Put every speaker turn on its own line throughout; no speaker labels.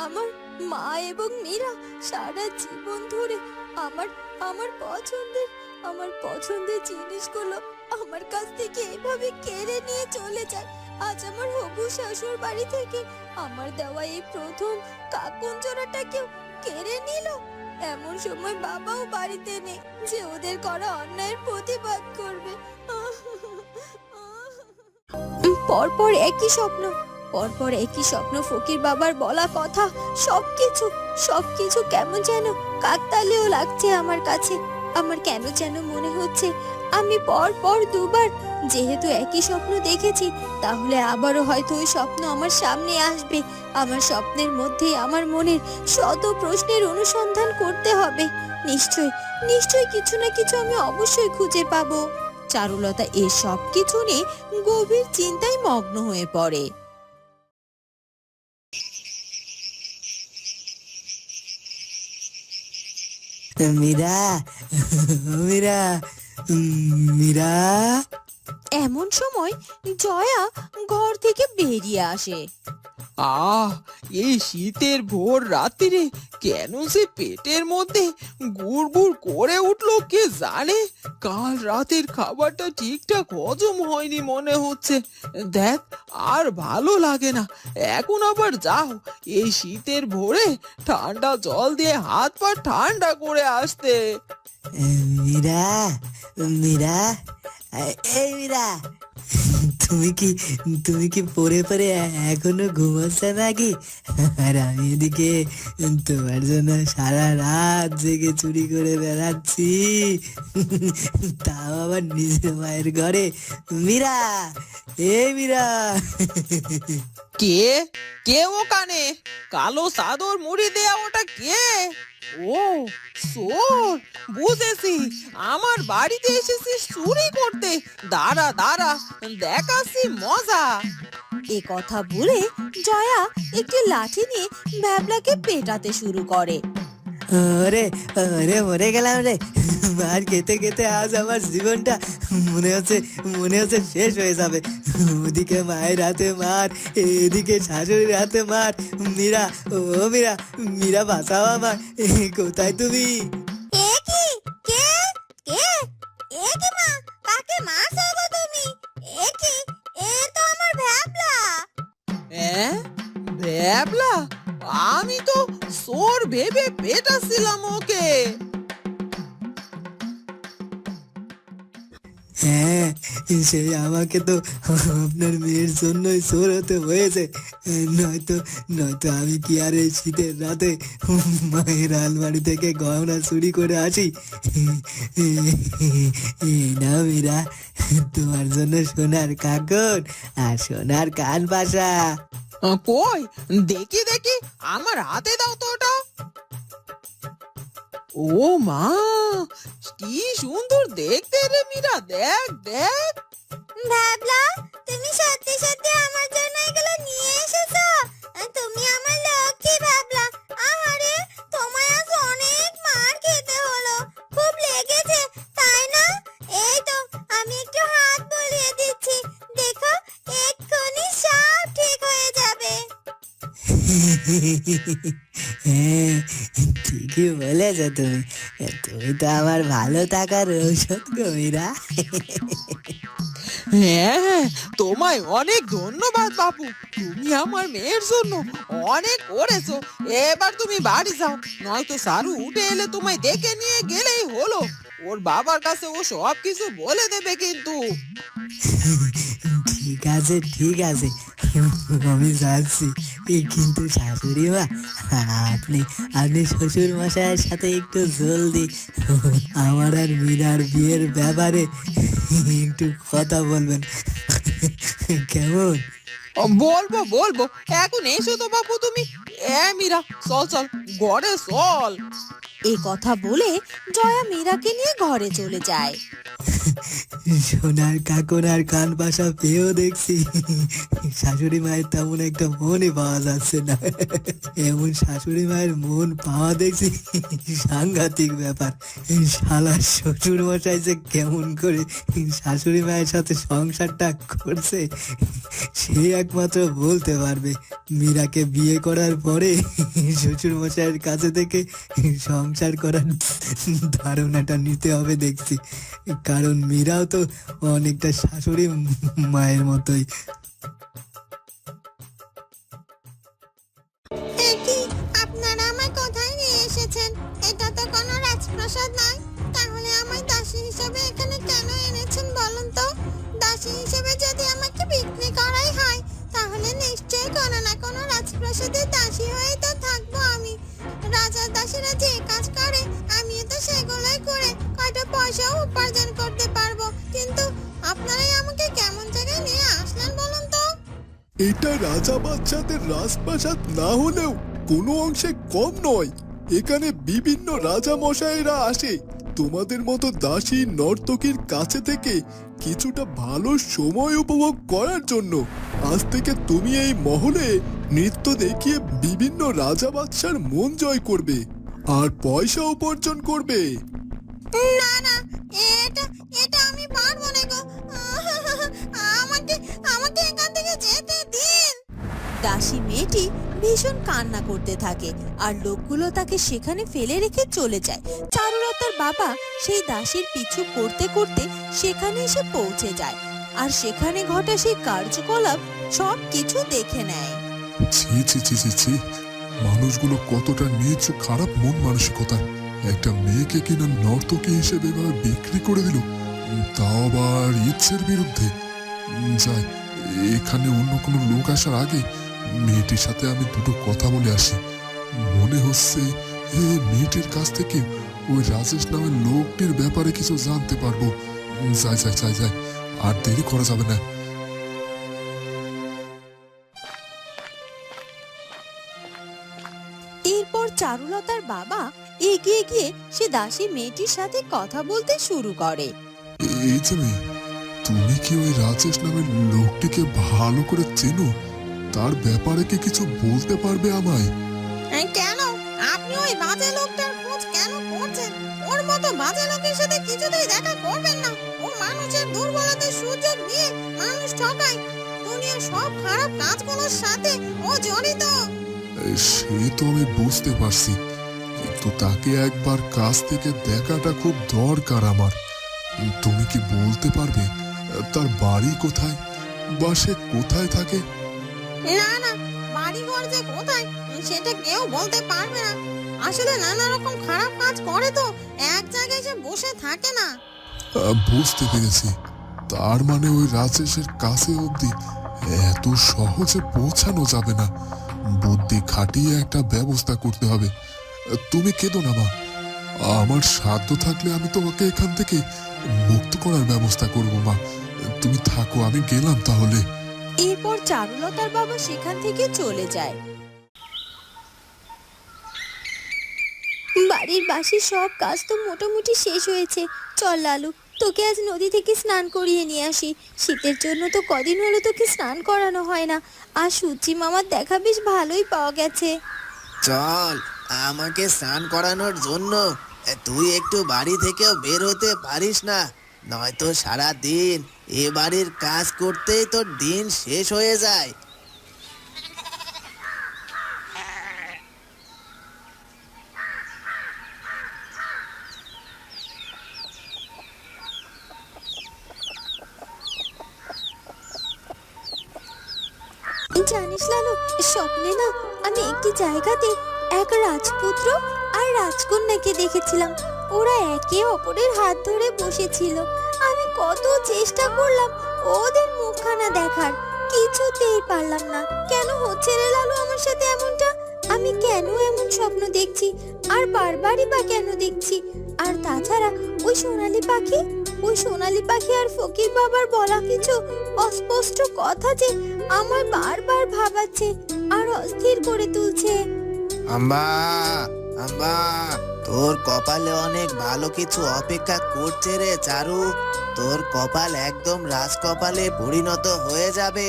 আমার মা এবং মীরা সারা জীবন ধরে আমার আমার পছন্দের আমার পছন্দের জিনিসগুলো আমার কাছ থেকে এভাবে কেড়ে নিয়ে চলে যায়। আজ আমার হবু শাশুড় বাড়ি থেকে আমার দেওয়া এই প্রথম কাকুন জোড়াটাকেও কেড়ে নিল। এমন সময় বাবাও বাড়িতে নেই যে ওদের করা অন্যায়ের প্রতিবাদ করবে। পরপর একই স্বপ্ন, পরপর একই স্বপ্ন, ফকির বাবার বলা কথা সবকিছু সবকিছু কেমন যেন কাকতালীয় লাগছে আমার কাছে। আমার কেন যেন মনে হচ্ছে আমি পর পর দুবার যেহেতু একই স্বপ্ন দেখেছি, তাহলে আবারও হয়তো ওই স্বপ্ন আমার সামনে আসবে। আমার স্বপ্নের মধ্যে আমার মনের শত প্রশ্নের অনুসন্ধান করতে হবে। নিশ্চয় নিশ্চয় কিছু না কিছু আমি অবশ্যই খুঁজে পাবো। চারুলতা এই সব কিছু নিয়ে গভীর চিন্তায় মগ্ন হয়ে পড়ে।
মীরা, মীরা, মীরা।
এমন সময় জয়া ঘর থেকে বেরিয়ে আসে।
আহ, এই শীতের ভোর রাত্রিরে কেন সে পেটের মধ্যে গুড়গুড় করে উঠলো কে জানে। কাল রাতের খাবারটা ঠিকঠাক হজম হয়নি মনে হচ্ছে। দেখ, আর ভালো লাগে না। এখন আবার যাও এই শীতের ভোরে ঠান্ডা জল দিয়ে হাত পা ঠান্ডা করে আসতে।
মীরা, মীরা, এই মীরা, তুমি কি পড়ে পড়ে এখনো ঘুমাচ্ছ নাকি? আর আমি এদিকে তোমার জন্য সারা রাত জেগে চুরি করে বেড়াচ্ছি, তাও আবার নিজের মায়ের ঘরে। মীরা, এই মীরা।
কে কে ওখানে? কালো চাদর মুড়ি দেয়া ওটা কে? ও চোর, বুঝেছি। আমার বাড়িতে এসেছিস চুরি করতে। দাঁড়া দাঁড়া, দেখাচ্ছি মজা।
এ কথা বলে জয়া একটি লাঠি নিয়ে ভ্যাবলাকে পেটাতে শুরু করে।
ওরে ওরে, মরে গেলাম রে। মার খেতে খেতে আজ আমার জীবনটা মনে হচ্ছে শেষ হয়ে যাবে। ওদিকে মায়ের হাতে মার, এদিকে শাশুড়ির হাতে মার। মীরা, ও মীরা, মীরা বাঁচাও আমার। কোথায় তুমি?
এ কি? কে? কে? এ কি মা? কাকে মারছো গো তুমি? এ কি? এ তো আমার ভ্যাবলা।
ভ্যাবলা? আমি তো চোর ভেবে পেটাছিলাম ওকে।
হ্যাঁ, সেই আমাকে তো আপনার মেয়ের জন্যই চোর হতে হয়েছে। নয়তো নয়তো আমি কি আর এই শীতের রাতে মায়ের আলমারি থেকে গহনা চুরি করে আসি? এই না মীরা, তোমার জন্য সোনার কাকন আর সোনার কান পাশা।
কই দেখি দেখি, আমার হাতে দাও তো ওটা। ও মা, কি সুন্দর দেখতে রে মীরা, দেখ দেখ।
ভ্যাবলা, তুমি সত্যি সত্যি আমার জন্য এগুলো নিয়ে এসেছো? তুমি আমার লক্ষ্মী ভ্যাবলা। আহারে, তোমায় আজ অনেক মার খেতে হলো। খুব লেগেছে তাই না? এই তো, আমি একটু হাত বুলিয়ে দিচ্ছি, দেখো এক্ষুনি সব ঠিক হয়ে যাবে।
হ্যাঁ, ঠিকই বলেছ তুমি। তুমি তো আমার ভালো থাকার ঔষধ গো মীরা।
হ্যাঁ, তোমায় অনেক ধন্যবাদ বাপু। তুমি আমার মেয়ের জন্য অনেক করেছো। এবার তুমি বাড়ি যাও, নয়তো সারু উঠে এলে তোমায় দেখে নিয়ে গেলেই হলো। ওর বাবার কাছে ও সব কিছু বলে দেবে কিন্তু।
ঠিক আছে, ঠিক আছে, আমি যাচ্ছি। কিন্তু শাশুড়ি মা, আপনি আপনি শ্বশুর মশাইয়ের সাথে একটু জলদি আমার আর মীরার বিয়ের ব্যাপারে একটু কথা বলবেন, কেমন?
বলবো বলবো, এখন এসো তো বাপু তুমি। মীরা, চল চল ঘরে চল।
এই কথা বলে জয়া মীরাকে নিয়ে ঘরে চলে যায়।
সোনার কাকনার কান পাশা পেয়েও দেখছি শাশুড়ি মায়ের তেমন একটা মনই পাওয়া যাচ্ছে না। এমন শাশুড়ি মায়ের মন পাওয়া দেখছি সাংঘাতিক ব্যাপার। শালা শ্বশুর মশাই যে কেমন করে শাশুড়ি মায়ের সাথে সংসারটা করছে সে একমাত্র বলতে পারবে। মীরাকে বিয়ে করার পরে শ্বশুর মশাইয়ের কাছে থেকে সংসার করার ধারণাটা নিতে হবে দেখছি, কারণ মীরাও তো অনেকটা শাশুড়ি মায়ের মতোই।
আপনারা আমায় কোথায় নিয়ে এসেছেন? এটা তো কোনো রাজপ্রাসাদ নয়। তাহলে আমায় দাসী হিসেবে এখানে কেন এনেছেন বলুন তো? দাসী হিসেবে যদি আমাকে বিক্রি করাই হয় তাহলে নিশ্চয়ই কোনো না কোনো রাজপ্রাসাদের দাসী হয়েই তো থাকবো আমি। রাজার দাসীরা যে কাজ করে আমিও তো সেগুলোই করে কয়টা পয়সাও উপার্জন করতে পারবো। কিন্তু আপনারাই আমাকে কেমন জায়গায় নিয়ে আসলেন বলুন তো?
এটা রাজা বাদশাদের রাজপ্রাসাদ না হলেও কোনো অংশে কম নয়। এখানে বিভিন্ন রাজা মশাইরা আসে তোমাদের মতো দাসী নর্তকীর কাছে থেকে কিছুটা ভালো সময় উপভোগ করার জন্য। আজ থেকে তুমি এই মহলে নৃত্য দেখিয়ে বিভিন্ন রাজা বাদশার মন জয় করবে আর পয়সা উপার্জন করবে।
না না, এটা এটা আমি পারবো না গো। আমাকে আমাকে এখান থেকে যেতে দিন। দাসী মেয়েটি ভীষণ কান্না করতে থাকে আর লোকগুলো তাকে সেখানে ফেলে রেখে চলে যায়। চারুলতার বাবা সেই দাসীর পিছু করতে করতে সেখানে এসে পৌঁছে যায় আর সেখানে ঘটা সেই কার্যকলাপ সব কিছু দেখে নেয়।
ছি ছি ছি ছি ছি, মানুষগুলো কতটা নিচ খারাপ মন মানসিকতার। একটা মেয়েকে কিনা নর্তকী হিসেবে এভাবে বিক্রি করে দিল, তাও আবার ইচ্ছের বিরুদ্ধে। যাই, এখানে অন্য কোনো লোক আসার আগে মেয়েটির সাথে আমি দুটো কথা বলে আসি। মনে হচ্ছে এই মেয়েটির কাছ থেকে ওই রাজেশ নামের লোকটির ব্যাপারে কিছু জানতে পারবো। যাই যাই যাই যাই, আর দেরি করা যাবে না।
এরপর চারুলতার বাবা এগিয়ে গিয়ে সে দাসী মেয়েটির সাথে কথা বলতে শুরু করে।
এই যে মেয়ে, তুমি কি ওই রাজেশ নামের লোকটিকে ভালো করে চেনো? তার ব্যাপারে কি কিছু বলতে পারবে আমায়?
কেন আপনি ওই বাজে লোকটার খোঁজ কেন করছেন? ওর মতো বাজে লোকের সাথে কিছুতেই দেখা করবেন না। ও মানুষের দুর্বলতার সুযোগ নিয়ে মানুষ ঠকায়। দুনিয়ার সব খারাপ কাজগুলোর সাথে ও জড়িত।
সে তো আমি বুঝতে পারছি, কিন্তু তাকে একবার কাছ থেকে দেখাটা খুব দরকার আমার। তুমি কি বলতে পারবে তার বাড়ি কোথায় বা সে কোথায় থাকে?
না না, বাড়ি ঘর যে কোথায় সেটা কেউ বলতে পারবে না। আসলে নানা রকম খারাপ কাজ করে তো এক জায়গায় সে বসে থাকে না।
বুঝতে পেরেছি, তার মানে ওই রাজেশের কাছে অবধি এত সহজে পৌঁছানো যাবে না। বুদ্ধি খাটিয়ে একটা ব্যবস্থা করতে হবে। তুমি কেঁদো না মা, আমার সাধ্য থাকলে আমি তোমাকে এখান থেকে মুক্ত করার ব্যবস্থা করব মা। তুমি থাকো, আমি গেলাম তাহলে।
এরপর চারুলতার বাবা সেখান থেকে চলে যায়। বাড়ির বাসি সব কাজ তো মোটামুটি শেষ হয়েছে। চল লালু, তোকে আজ নদী থেকে স্নান করিয়ে নিয়ে আসি। শীতের জন্য তো কদিন হলো তোকে স্নান করানো হয় না। আর সূচি মামার দেখা বেশ ভালোই পাওয়া গেছে।
চল, আমাকে স্নান করানোর জন্য তুই একটু বাড়ি থেকেও বের হতে পারিস না? নয়তো সারা দিন এ বাড়ির কাজ করতেই তোর দিন শেষ হয়ে যায়।
জানিস লালু, স্বপ্নে না আমি একটি জায়গাতে এক রাজপুত্র আর রাজকন্যাকে দেখেছিলাম। ওরা একে অপরের হাত ধরে বসেছিল। আমি কত চেষ্টা করলাম ওদের মুখখানা দেখার, কিছুতেই পারলাম না। কেন হচ্ছে রে লালু আমার সাথে এমনটা? আমি কেন এমন স্বপ্ন দেখছি আর বারবারই বা কেন দেখছি? আর তাছাড়া ওই সোনালী পাখি আর ফকির বাবার বলা কিছু অস্পষ্ট কথা যে আমার বারবার ভাবাচ্ছে আর অস্থির করে তুলছে।
আম্মা, আম্মা, তোর কপালে অনেক ভালো কিছু অপেক্ষা করছে রে চারু। তোর কপাল একদম রাজকপালে পরিণত হয়ে যাবে।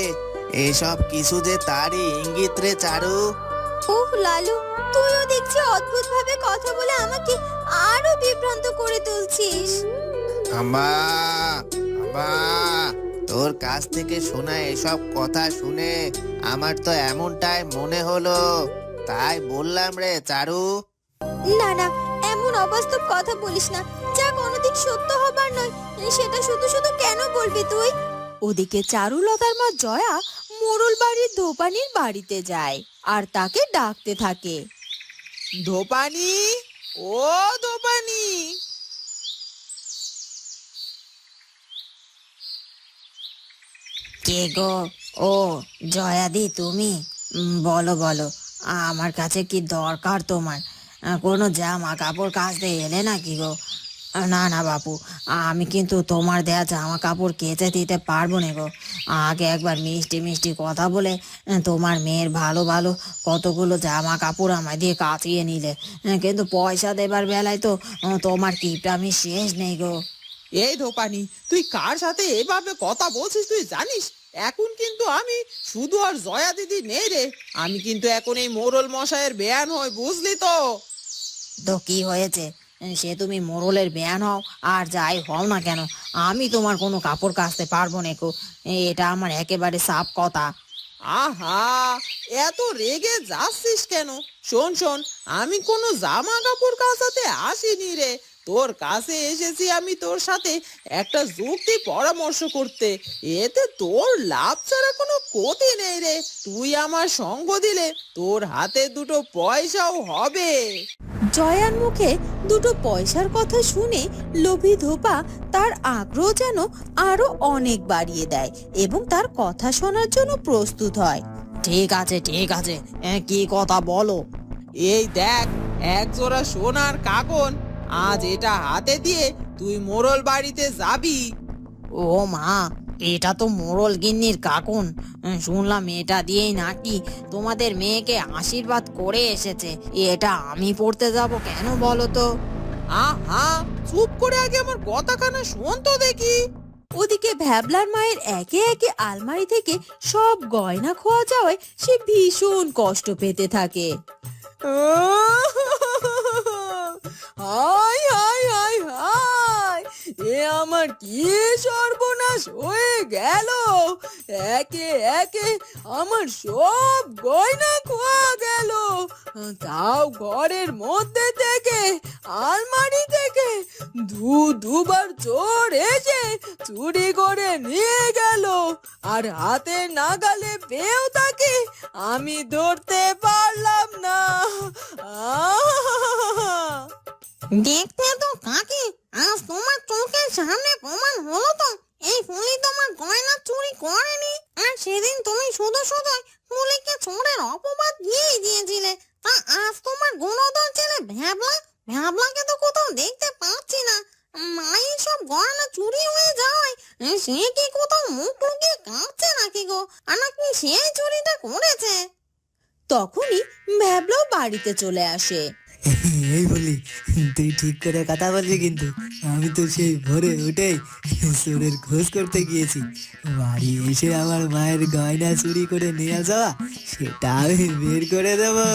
এসব কিছু যে তারই ইঙ্গিত রে চারু।
ওহ লালু, তুইও দেখছি অদ্ভুত ভাবে কথা বলে আমাকে আরো বিভ্রান্ত করে তুলছিস।
আম্মা, আম্মা, তোর কাছ থেকে শোনা এসব কথা শুনে আমার তো এমনটাই মনে হলো, তাই বললাম রে চারু।
না না, এমন অবাস্তব কথা বলিস না। যা কোনোদিন সত্য হবার নয় সেটা শুধু শুধু কেন বলবি তুই? ওদিকে চারুলতার মা জয়া মোড়ল বাড়ির ধোপানির বাড়িতে যায় আর তাকে ডাকতে থাকে।
ধোপানি, ও ধোপানি।
কে গো? ও জয়াদি, তুমি? বলো বলো, আমার কাছে কি দরকার তোমার? কোনো জামা কাপড় কাচতে এলে নাকি গো? না না বাপু, আমি কিন্তু তোমার দেয়া জামা কাপড় কেচে দিতে পারবো না গো। আগে একবার মিষ্টি মিষ্টি কথা বলে তোমার মেয়ের ভালো ভালো কতগুলো জামা কাপড় আমায় দিয়ে কাচিয়ে নিলে, কিন্তু পয়সা দেবার বেলায় তো তোমার কিপটামি শেষ নেই গো।
এই ধোপানি, তুই কার সাথে এভাবে কথা বলছিস তুই জানিস? এখন কিন্তু আমি শুধু আর জয়া দিদি নেই রে, আমি কিন্তু এখন এই মোড়ল মশাইয়ের বেয়ান হই, বুঝলি তো?
তো কি হয়েছে? সে তুমি মোড়লের বেয়ান হও আর যাই হও না কেন, আমি তোমার কোনো কাপড় কাচতে পারবো না কো। এটা আমার একেবারে সাফ কথা।
আহা, এত রেগে যাচ্ছিস কেন? শোন শোন, আমি কোনো জামা কাপড় কাচাতে আসিনি রে, তোর কাছে এসেছি আমি তোর সাথে একটা যুক্তি পরামর্শ করতে। এতে তোর লাভ ছাড়া কোনো ক্ষতি নেই রে। তুই আমার সঙ্গ দিলে তোর হাতে দুটো পয়সাও হবে।
জয়ার মুখে দুটো পয়সার কথা শুনে লোভী ধোপা তার আগ্রহ যেন আরো অনেক বাড়িয়ে দেয় এবং তার কথা শোনার জন্য প্রস্তুত হয়। ঠিক আছে ঠিক আছে, কি কথা বলো?
এই দেখ, এক জোড়া সোনার কাকন, আজ এটা হাতে দিয়ে তুই মোড়ল বাড়িতে যাবি।
ও মা, এটা তো মোড়ল গিন্নির কাকুন। শুনলাম এটা দিয়েই নাকি তোমাদের মেয়েকে আশীর্বাদ করে এসেছে। এটা আমি পড়তে যাব কেন বলো তো?
আহা, চুপ করে আগে আমার কথাখানা শোন তো দেখি।
ওদিকে ভ্যাবলার মায়ের একে একে আলমারি থেকে সব গয়না খোয়া যাওয়ায় সে ভীষণ কষ্ট পেতে থাকে।
হাই হাই হাই হাই, এ আমার কি সর্বনাশ হয়ে গেল! একে একে আমার সব গয়না খোয়া গেল, তাও ঘরের মধ্যে থেকে, আলমারি থেকে দুবার চোর এসে চুরি করে নিয়ে গেল, আর হাতে নাগালে পেয়েও তাকে আমি ধরতে পারলাম না।
দেখতে তো কাকি, আজ তোমার চোখের সামনে প্রমাণ হলো তো এই ফুলি তোমার গয়না চুরি করেনি। আর সেদিন তুমি শুধু শুধু ফুলিকে চোরের অপবাদ দিয়েই দিয়েছিলে। তা আজ তোমার গুণধর ছেলে ভ্যাবলাকে তো কোথাও দেখতে পাচ্ছি না। মায়ের সব গয়না চুরি হয়ে যাওয়ায় সে কি কোথাও মুখ লুকিয়ে কাঁদছে নাকি গো? আর নাকি সেই চুরিটা করেছে?
তখনই ভ্যাবলাও বাড়িতে চলে আসে।
এই বলি, তুই ঠিক করে কথা বলবি কিন্তু। আমি তো সেই ভোরে উঠেই চোরের খোঁজ করতে গিয়েছি। বাড়ি এসে আমার মায়ের গয়না চুরি করে নিয়ে যাওয়া সেটা আমি বের করে দেবো।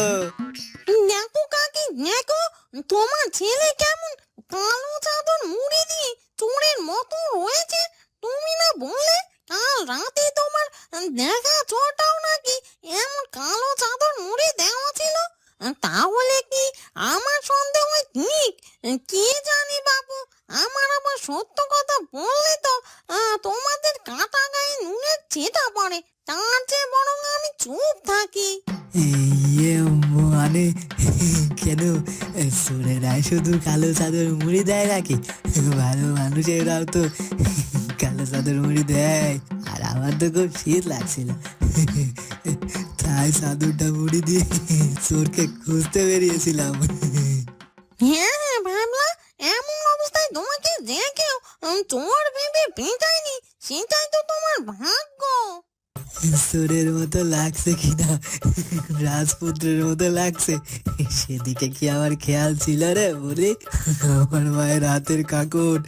দেখো কাকি, দেখো তোমার ছেলে কেমন কালো চাদর মুড়ি দিয়ে চোরের মতো রয়েছে। তুমি না বললে কাল রাতে তোমার দেখা চোরটাও নাকি এমন কালো চাদর মুড়ি দেওয়া ছিল? তাহলে কি আমার সন্দেহ ঠিক? কি জানি বাবু, আমার আবার সত্য কথা বললে তো তোমাদের কাটা গায়ে নুনের ছিটা পড়ে। তার চেয়ে বরং আমি চুপ থাকি।
ইয়ে মানে কেন, চোরেরাই শুধু কালো চাদর মুড়ি দেয় নাকি? ভালো মানুষেরাও তো কালো চাদর মুড়ি দেয়। আর আমার তো খুব শীত লাগছিল, তাই চাদরটা মুড়ি দিয়ে চোরকে খুঁজতে বেরিয়েছিলাম।
হ্যাঁ হ্যাঁ ভাবলা, এমন অবস্থায় তোমাকে যে কেউ চোর ভেবে পেঁচায়নি, সেটাই তো তোমার ভাগ্য।
সোরের মতো লাগছে কিনা, রাজপুত্রের মতো লাগছে সেদিকে কি আমার খেয়াল ছিল রে বলি? আমার মায়ের হাতের কাকড়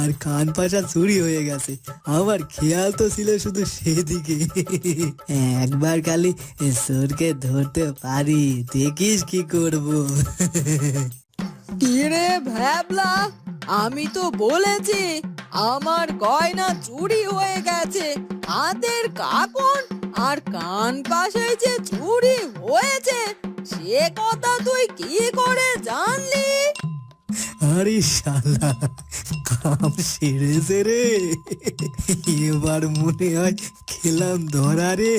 আর কান পাশা চুরি হয়ে গেছে, আমার খেয়াল তো ছিল শুধু সেদিকে। একবার খালি সোরকে ধরতে পারি, দেখিস কি করব।
কিরে ভ্যাবলা, আমি তো বলেছি আমার গয়না চুরি হয়ে গেছে, হাতের কাকন আর কান পাশে যে চুরি হয়েছে সে কথা তুই কি করে জানলি?
আরে শালা, কাম সেরেছে রে, এবার মনে হয় খেলাম ধরা রে।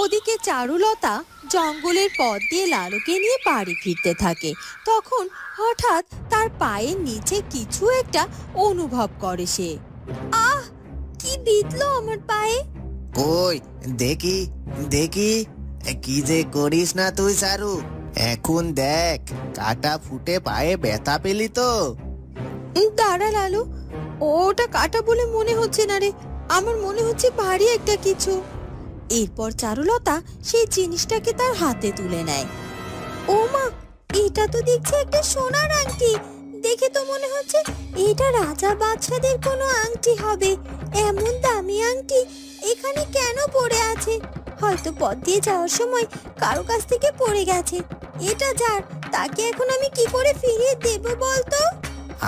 ওদিকে চারুলতা জঙ্গলের পথ দিয়ে লালুকে নিয়ে বাড়ি ফিরতে থাকে। তখন হঠাৎ তার পায়ের নিচে কিছু একটা অনুভব করে সে। আহ, কি বিঁধলো আমার পায়ে!
কই দেখি দেখি, কি যে করিস না তুই চারু, এখন দেখ কাটা ফুটে পায়ে ব্যথা পেলি তো?
দাঁড়া লালু, ওটা কাটা বলে মনে হচ্ছে না রে, আমার মনে হচ্ছে ভারী একটা কিছু। এরপর চারুলতা সেই জিনিসটাকে তার হাতে তুলে নেয়। ও মা, এটা তো দেখছি একটা সোনার আংটি, দেখে তো মনে হচ্ছে এটা রাজা বাদশাদের কোনো আংটি হবে। এমন দামি আংটি এখানে কেন পড়ে আছে? হয়তো পথ দিয়ে যাওয়ার সময় কারো কাছ থেকে পড়ে গেছে। এটা যার, তাকে এখন আমি কি করে ফিরিয়ে দেব বলতো?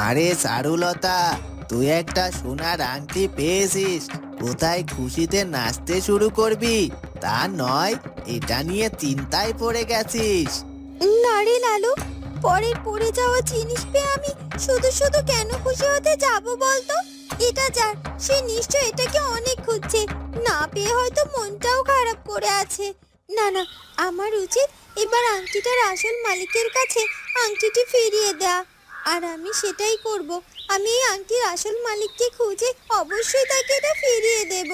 আরে চারুলতা, তুই একটা সোনার আংটি পেয়েছিস, কোথায় খুশিতে নাচতে শুরু করবি, তা নয় এটা নিয়ে চিন্তায় পড়ে গেছিস।
না রে লালু, পরের পড়ে যাওয়া জিনিস পেয়ে আমি শুধু শুধু কেন খুশি হতে যাব বলতো? এটা যার, সে নিশ্চয় এটাকে অনেক খুঁজছে, না পেয়ে হয়তো মনটাও খারাপ করে আছে। না না, আমার উচিত এবার আংটিটার আসল মালিকের কাছে আংটিটি ফিরিয়ে দেয়া, আর আমি সেটাই করব। আমি এই আংটির আসল মালিককে খুঁজে অবশ্যই তাকে এটা ফিরিয়ে দেব।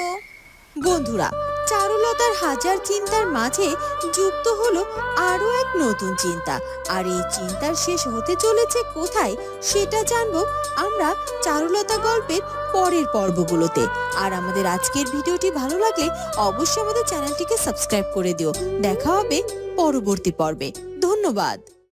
বন্ধুরা, চারুলতার হাজার চিন্তার মাঝে যুক্ত হলো আরো এক নতুন চিন্তা, আর এই চিন্তার শেষ হতে চলেছে কোথায় সেটা জানবো আমরা চারুলতা গল্পের পরের পর্বগুলোতে। আর আমাদের আজকের ভিডিওটি ভালো লাগলে অবশ্যই আমাদের চ্যানেলটিকে সাবস্ক্রাইব করে দিও। দেখা হবে পরবর্তী পর্বে। ধন্যবাদ।